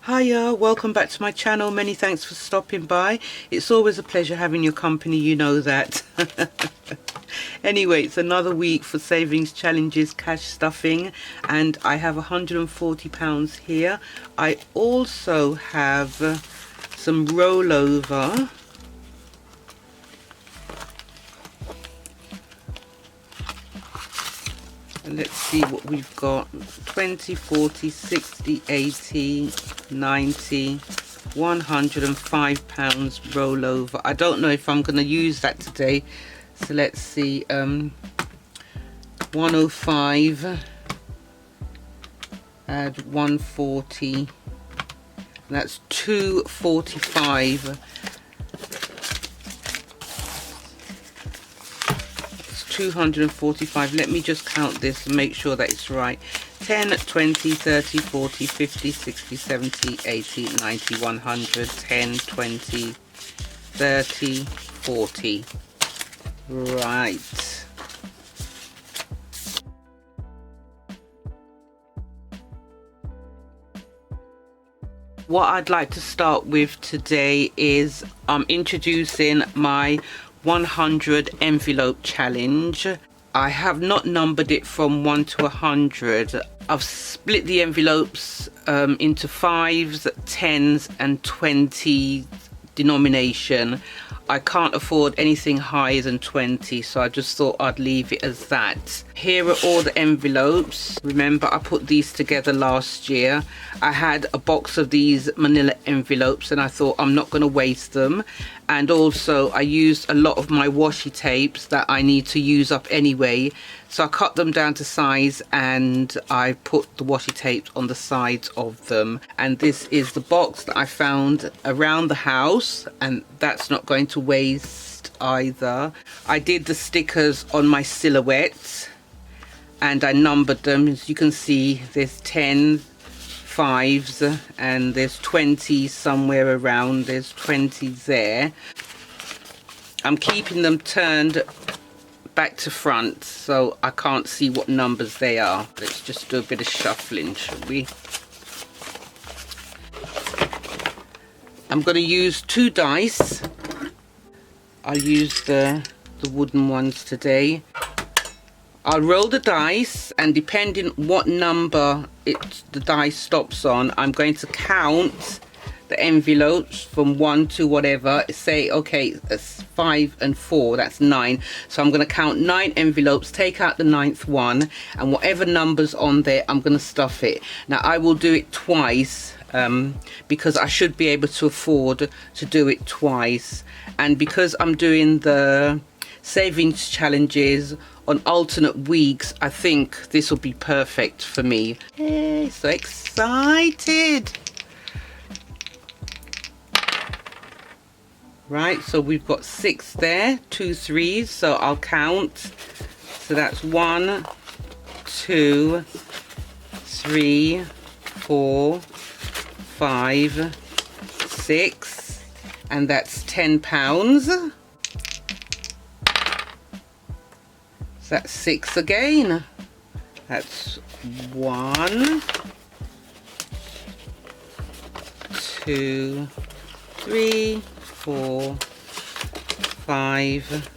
Hiya, welcome back to my channel. Many thanks for stopping by. It's always a pleasure having your company, you know that. Anyway, it's another week for savings challenges, cash stuffing, and I have £140 here. I also have some rollover. And let's see what we've got. 20, 40, 60, 80, 90, £105 rollover. I don't know if I'm going to use that today. So let's see. 105, add 140. That's 245. 245. Let me just count this and make sure that it's right. 10, 20, 30, 40, 50, 60, 70, 80, 90, 100, 10, 20, 30, 40. Right. What I'd like to start with today is I'm introducing my 100 envelope challenge. I have not numbered it from 1 to 100. I've split the envelopes into 5s, 10s and 20 denomination. I can't afford anything higher than 20, so I just thought I'd leave it as that. Here are all the envelopes. Remember, I put these together last year. I had a box of these manila envelopes and I thought I'm not going to waste them. And also I used a lot of my washi tapes that I need to use up anyway, so I cut them down to size and I put the washi tapes on the sides of them. And this is the box that I found around the house, and that's not going to waste either. I did the stickers on my silhouettes and I numbered them. As you can see, there's 10 5s and there's 20 somewhere around. There's 20 there. I'm keeping them turned back to front so I can't see what numbers they are. Let's just do a bit of shuffling, shall we? I'm going to use 2 dice. I'll use the wooden ones today. I'll roll the dice, and depending what number the dice stops on, I'm going to count the envelopes from 1 to whatever. Say, okay, that's 5 and 4, that's 9. So I'm going to count 9 envelopes, take out the 9th one, and whatever number's on there, I'm going to stuff it. Now, I will do it twice because I should be able to afford to do it twice. And because I'm doing the savings challenges on alternate weeks, I think this will be perfect for me. Yay, so excited. Right, so we've got 6 there, 2 3s, so I'll count. So that's 1, 2, 3, 4, 5, 6, and that's £10. So that's 6 again. That's 1, 2, 3, 4, 5,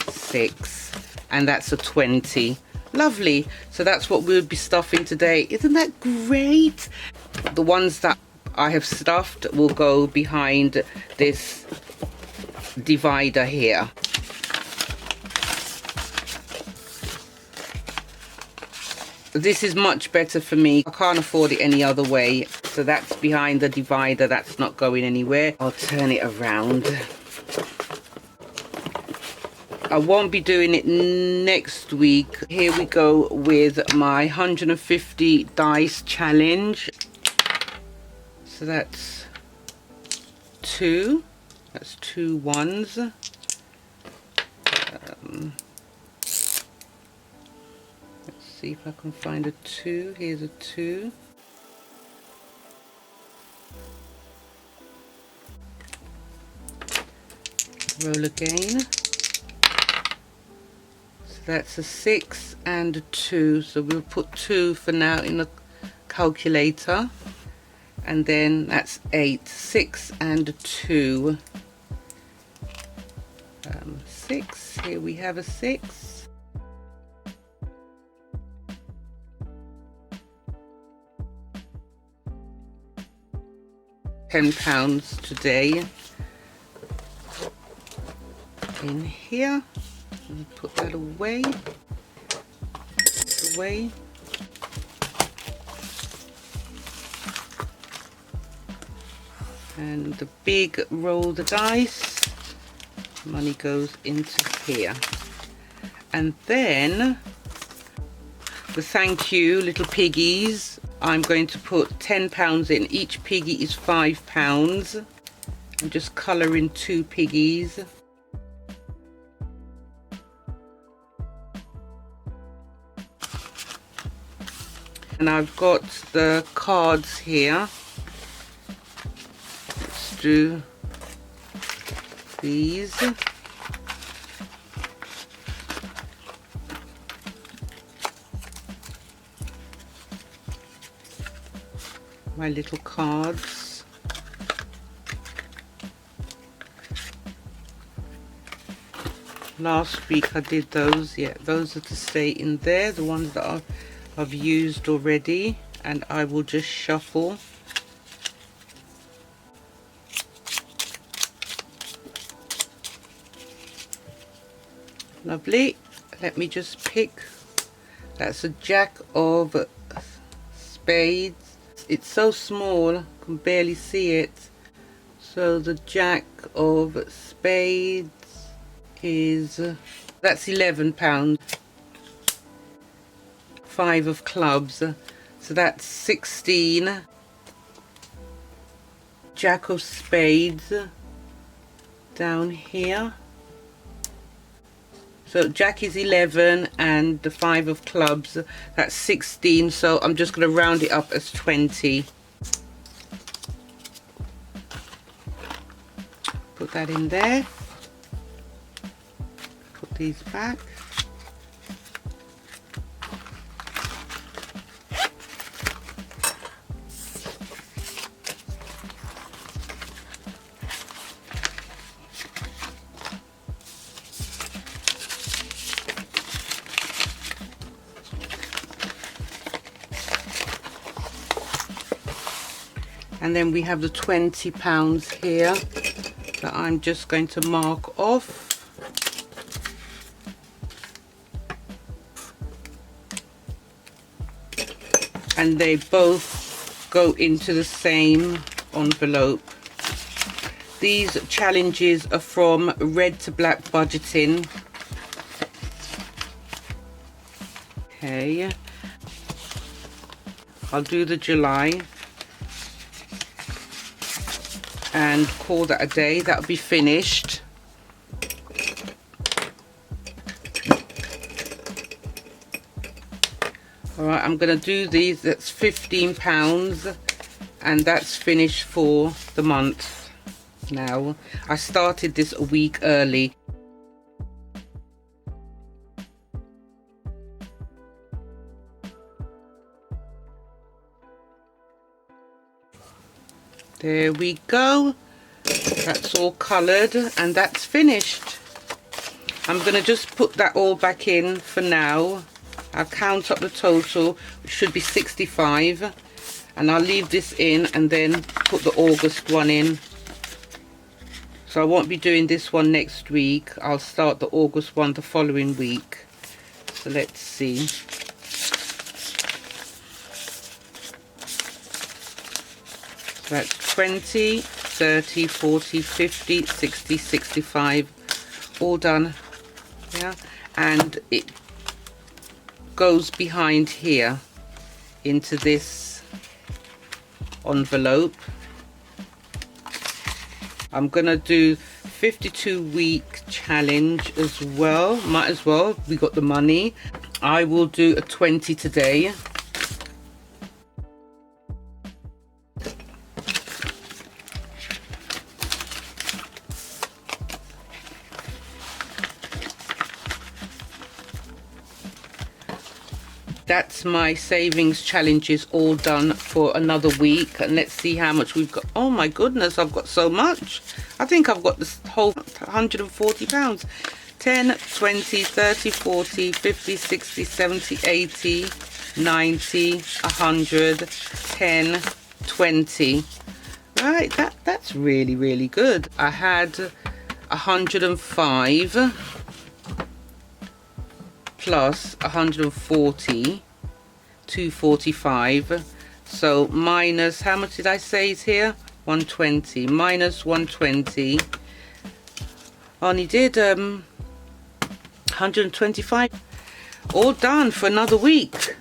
6, and that's a 20. Lovely. So that's what we'll be stuffing today. Isn't that great? The ones that I have stuffed will go behind this divider here. This is much better for me. I can't afford it any other way. So that's behind the divider. That's not going anywhere. I'll turn it around. I won't be doing it next week. Here we go with my 150 dice challenge. So that's 2. That's 2 1s. See if I can find a 2. Here's a 2. Roll again. So that's a 6 and a 2. So we'll put 2 for now in the calculator. and then that's 8, 6 and 2, 6. Here we have a 6. £10 today in here. Put that away. And the big roll the dice, money goes into here. And then the thank you little piggies, I'm going to put £10 in. Each piggy is £5. I'm just colouring 2 piggies. And I've got the cards here. Let's do these. My little cards. Last week I did those. Yeah, those are to stay in there, the ones that I've used already, and I will just shuffle. Lovely. Let me just pick. That's a Jack of Spades. It's so small, I can barely see it. So the Jack of Spades is, that's £11. 5 of clubs, so that's 16. Jack of Spades down here. So Jack is 11 and the 5 of clubs, that's 16. So I'm just going to round it up as 20. Put that in there. Put these back. And then we have the £20 here that I'm just going to mark off. And they both go into the same envelope. These challenges are from Red to Black Budgeting. Okay. I'll do the July. And call that a day. That'll be finished. Alright, I'm going to do these. That's £15 and that's finished for the month. Now, I started this a week early. There we go. That's all coloured and that's finished. I'm going to just put that all back in for now. I'll count up the total, which should be 65. And I'll leave this in and then put the August one in. So I won't be doing this one next week. I'll start the August one the following week. So let's see. So that's 20, 30, 40, 50, 60, 65, all done. Yeah, and it goes behind here into this envelope. I'm gonna do 52-week challenge as well. Might as well, we got the money. I will do a 20 today. That's my savings challenges all done for another week, and let's see how much we've got. Oh my goodness, I've got so much. I think I've got this whole £140. 10, 20, 30, 40, 50, 60, 70, 80, 90, 100, 10, 20. Right, that's really good. I had 105 plus 140, 245. So minus, how much did I say is here? 120. Minus 120. Only did 125. All done for another week.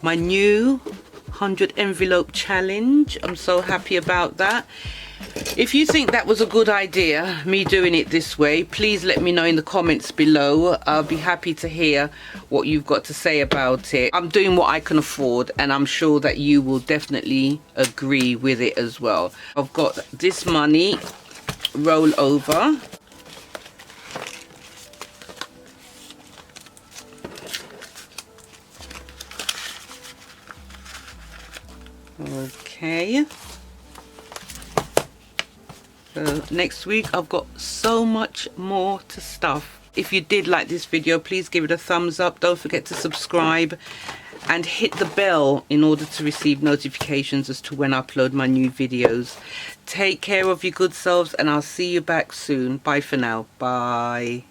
My new 100 envelope challenge. I'm so happy about that. If you think that was a good idea, me doing it this way, please let me know in the comments below. I'll be happy to hear what you've got to say about it. I'm doing what I can afford, and I'm sure that you will definitely agree with it as well. I've got this money rollover. Okay. So next week I've got so much more to stuff. If you did like this video, please give it a thumbs up. Don't forget to subscribe and hit the bell in order to receive notifications as to when I upload my new videos. Take care of your good selves, and I'll see you back soon. Bye for now. Bye.